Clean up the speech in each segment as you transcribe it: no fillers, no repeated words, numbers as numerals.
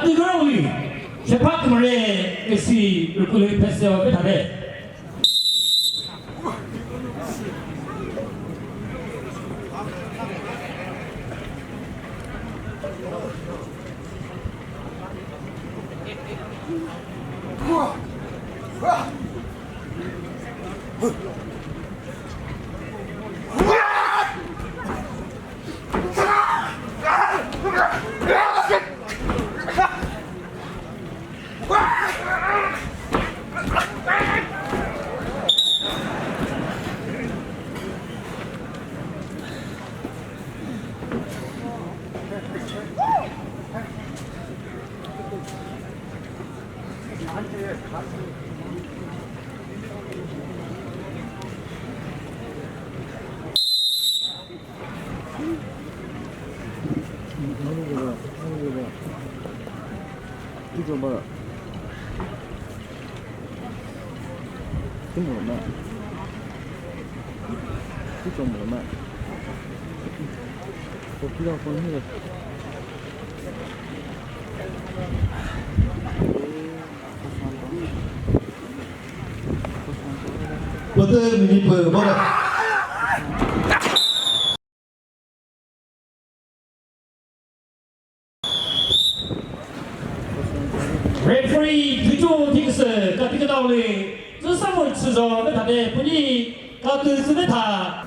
Particolari, je pas que m'allait ici le coup de passer au bétail. 이거 봐라. 이거 뭐나? 이거 뭐나? 거기가 보이는 거. 어떤 미니프 뭐라? Referee 推出提示，各这个道理，这三位持着那他的不利，搞对子的他。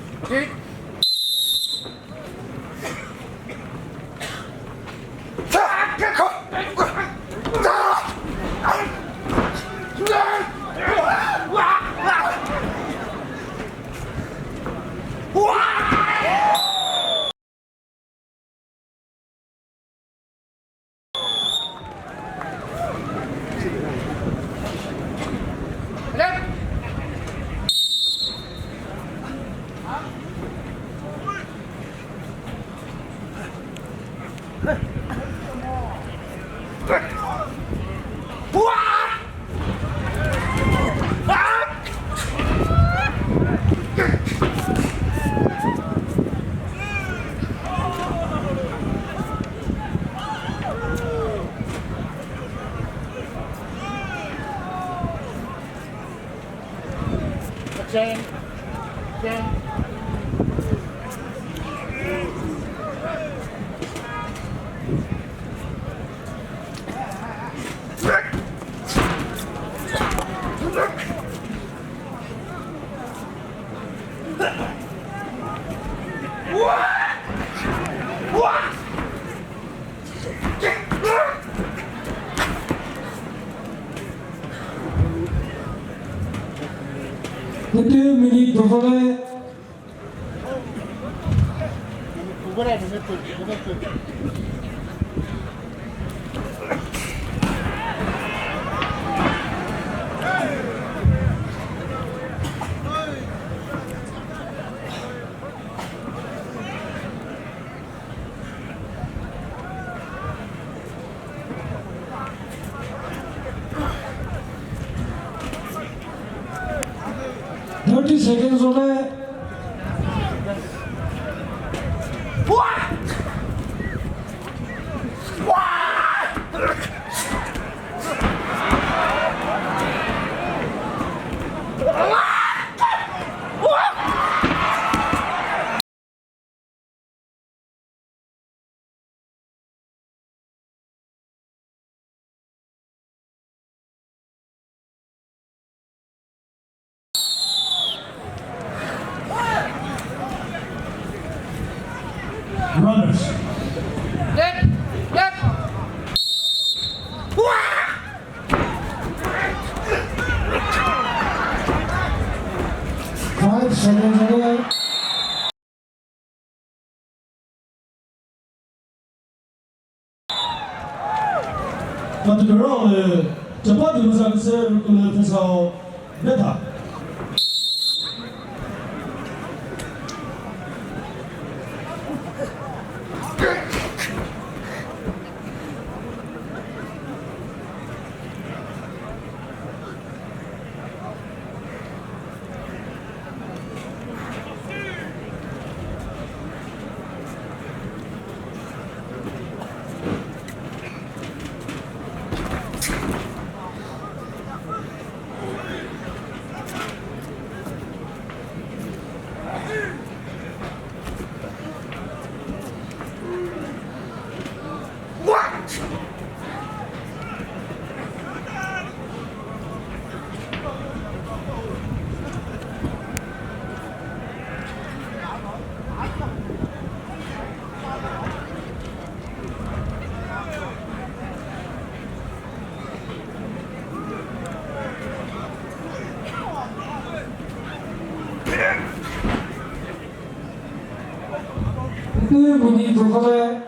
Chen. Deux minutes de volet. Voilà, Thirty seconds away. Runners. Five seconds away. Particolare, je pas de nous avancer le faisant bêta. 미니 도전에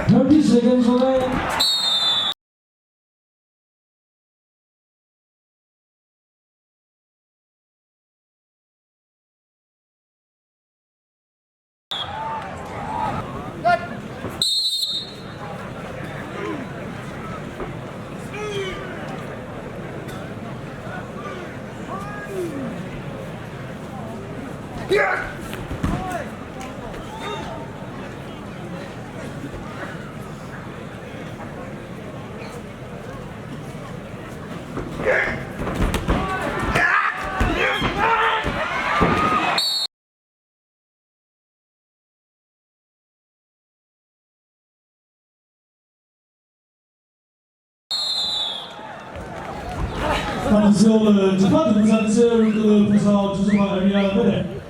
(30 seconds) away. 다음 시험은 재판 등산설 그 부서 주소만 의미하는데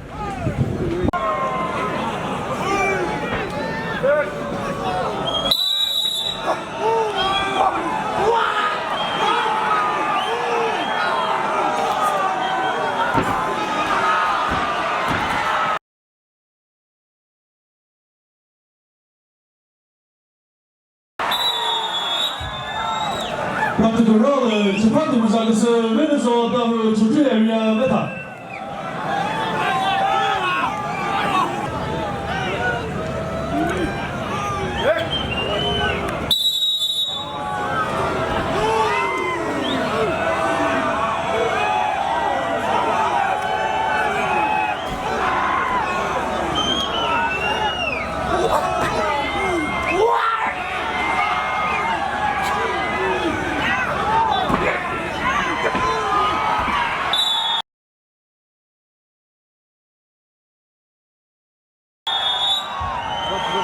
Dr. Roller, 재판 등산에서 외면서 다음 주제에 의미합니다.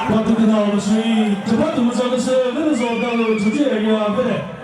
Dr. Roller, 재판 등산에서 외면서 다음 주제에 의미합니다.